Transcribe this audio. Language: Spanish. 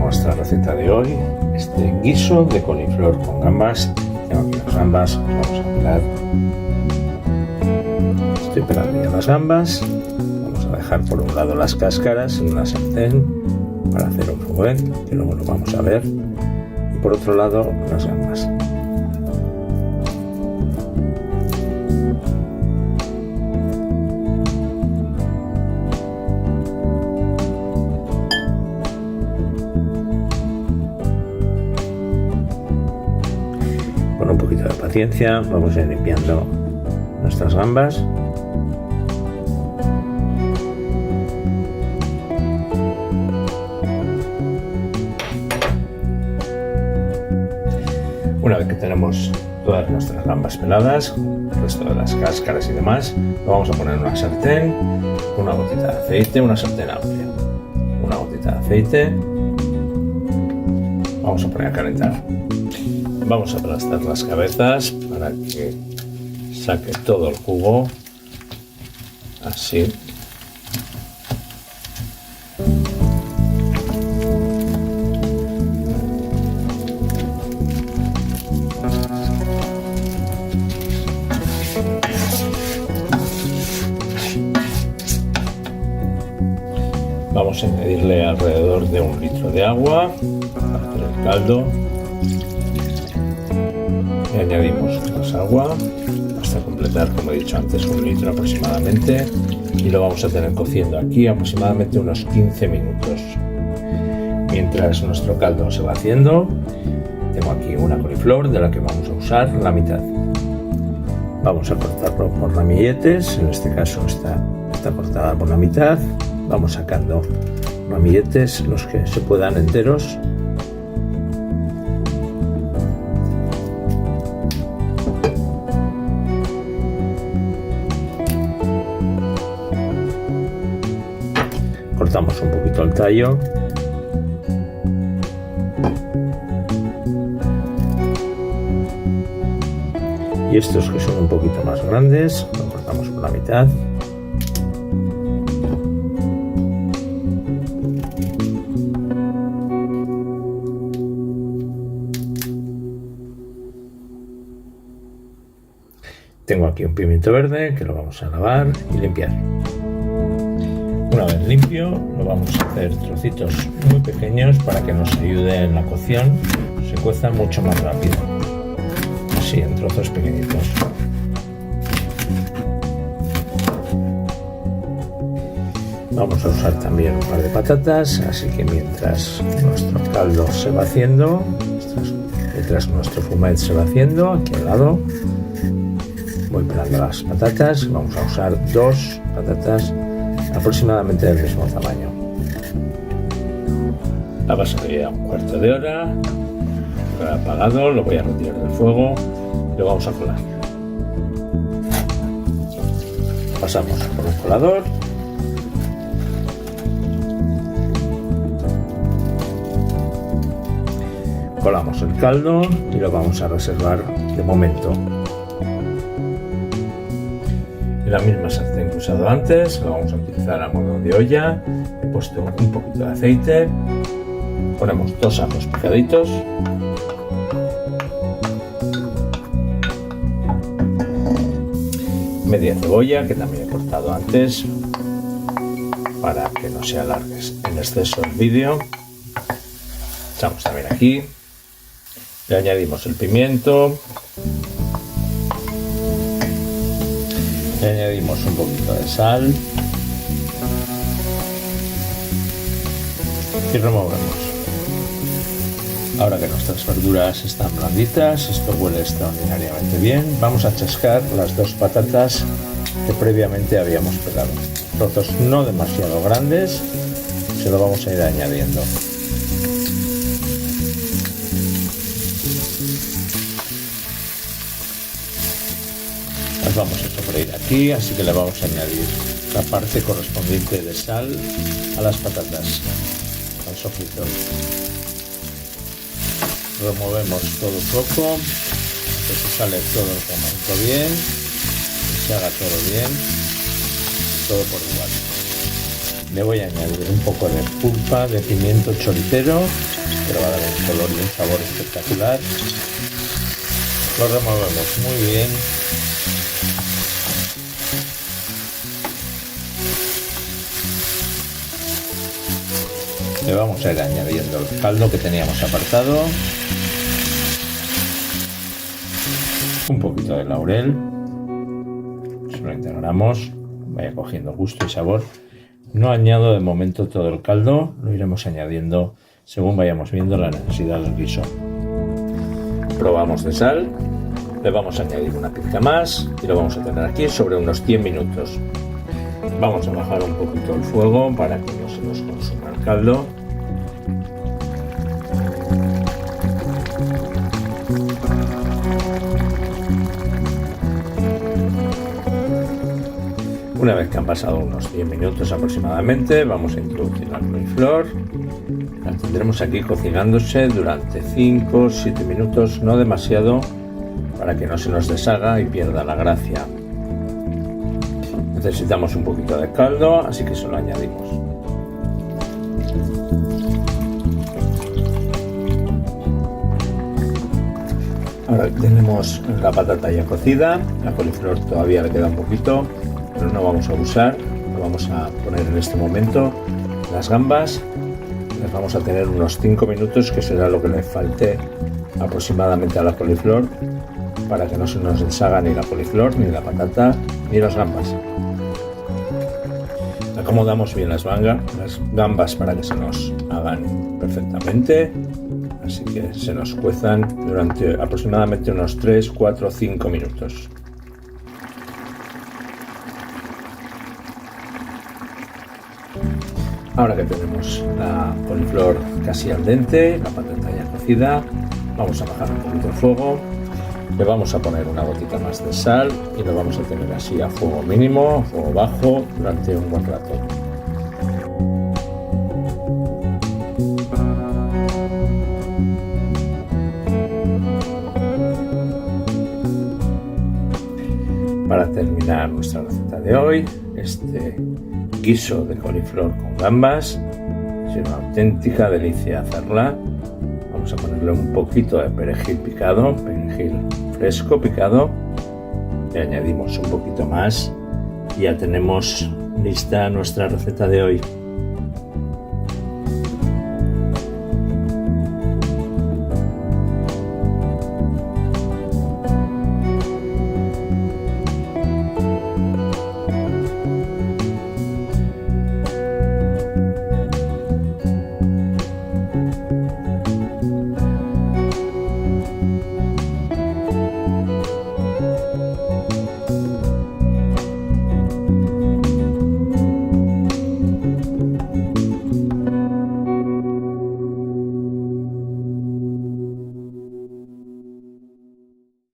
nuestra receta de hoy, este guiso de coliflor con gambas. Tengo aquí las gambas, vamos a pelar. Estoy pelando ya las gambas. Vamos a dejar por un lado las cáscaras en una sartén para hacer un fumet, que luego lo vamos a ver. Y por otro lado las gambas. Con un poquito de paciencia vamos a ir limpiando nuestras gambas. Una vez que tenemos todas nuestras gambas peladas, el resto de las cáscaras y demás, lo vamos a poner en una sartén, una gotita de aceite, una sartén amplia, una gotita de aceite, vamos a poner a calentar. Vamos a aplastar las cabezas para que saque todo el jugo, así. Vamos a añadirle alrededor de 1 litro de agua para hacer el caldo. Y añadimos más agua hasta completar, como he dicho antes, 1 litro aproximadamente, y lo vamos a tener cociendo aquí aproximadamente unos 15 minutos. Mientras nuestro caldo se va haciendo, tengo aquí una coliflor de la que vamos a usar la mitad. Vamos a cortarlo por ramilletes, en este caso está cortada por la mitad. Vamos sacando ramilletes, los que se puedan enteros. Cortamos un poquito el tallo. Y estos que son un poquito más grandes, lo cortamos por la mitad. Tengo aquí un pimiento verde que lo vamos a lavar y limpiar. Una vez limpio, lo vamos a hacer trocitos muy pequeños para que nos ayude en la cocción, se cueza mucho más rápido. Así, en trozos pequeñitos. Vamos a usar también un par de patatas, así que mientras nuestro caldo se va haciendo, mientras nuestro fumet se va haciendo, aquí al lado, voy pelando las patatas. Vamos a usar 2 patatas aproximadamente del mismo tamaño. Ha pasado ya un cuarto de hora, lo he apagado, lo voy a retirar del fuego y lo vamos a colar. Pasamos por un colador. Colamos el caldo y lo vamos a reservar de momento. En la misma sartén que he usado antes, lo vamos a utilizar a modo de olla. He puesto un poquito de aceite, ponemos 2 ajos picaditos, media cebolla que también he cortado antes para que no se alargue en exceso el vídeo. Echamos también aquí, le añadimos el pimiento. Le añadimos un poquito de sal y removemos. Ahora que nuestras verduras están blanditas, esto huele extraordinariamente bien, vamos a chascar las 2 patatas que previamente habíamos pelado. Trozos no demasiado grandes, se lo vamos a ir añadiendo. Las vamos a sofreír aquí, así que le vamos a añadir la parte correspondiente de sal a las patatas, al sofrito. Removemos todo un poco, que se sale todo el momento bien, que se haga todo bien, todo por igual. Le voy a añadir un poco de pulpa de pimiento choricero pero va a dar un color y un sabor espectacular. Lo removemos muy bien. Le vamos a ir añadiendo el caldo que teníamos apartado, un poquito de laurel, se lo integramos, vaya cogiendo gusto y sabor. No añado de momento todo el caldo, lo iremos añadiendo según vayamos viendo la necesidad del guiso. Probamos de sal, le vamos a añadir una pizca más y lo vamos a tener aquí sobre unos 100 minutos. Vamos a bajar un poquito el fuego para que no se nos consuma el caldo. Una vez que han pasado unos 10 minutos aproximadamente, vamos a introducir la coliflor. La tendremos aquí cocinándose durante 5 o 7 minutos, no demasiado, para que no se nos deshaga y pierda la gracia. Necesitamos un poquito de caldo, así que se lo añadimos. Ahora tenemos la patata ya cocida, la coliflor todavía le queda un poquito, pero no vamos a usar, lo vamos a poner en este momento. Las gambas las vamos a tener unos 5 minutos, que será lo que le falte aproximadamente a la coliflor, para que no se nos deshaga ni la coliflor, ni la patata, ni las gambas. Acomodamos bien las gambas para que se nos hagan perfectamente, así que se nos cuezan durante aproximadamente unos 3, 4, 5 minutos. Ahora que tenemos la coliflor casi al dente, la patata ya cocida, vamos a bajar un poquito el fuego, le vamos a poner una gotita más de sal y lo vamos a tener así a fuego mínimo, a fuego bajo, durante un buen rato. Para terminar nuestra receta de hoy, este guiso de coliflor con gambas es una auténtica delicia hacerla. Vamos a ponerle un poquito de perejil picado, perejil fresco picado, y añadimos un poquito más y ya tenemos lista nuestra receta de hoy.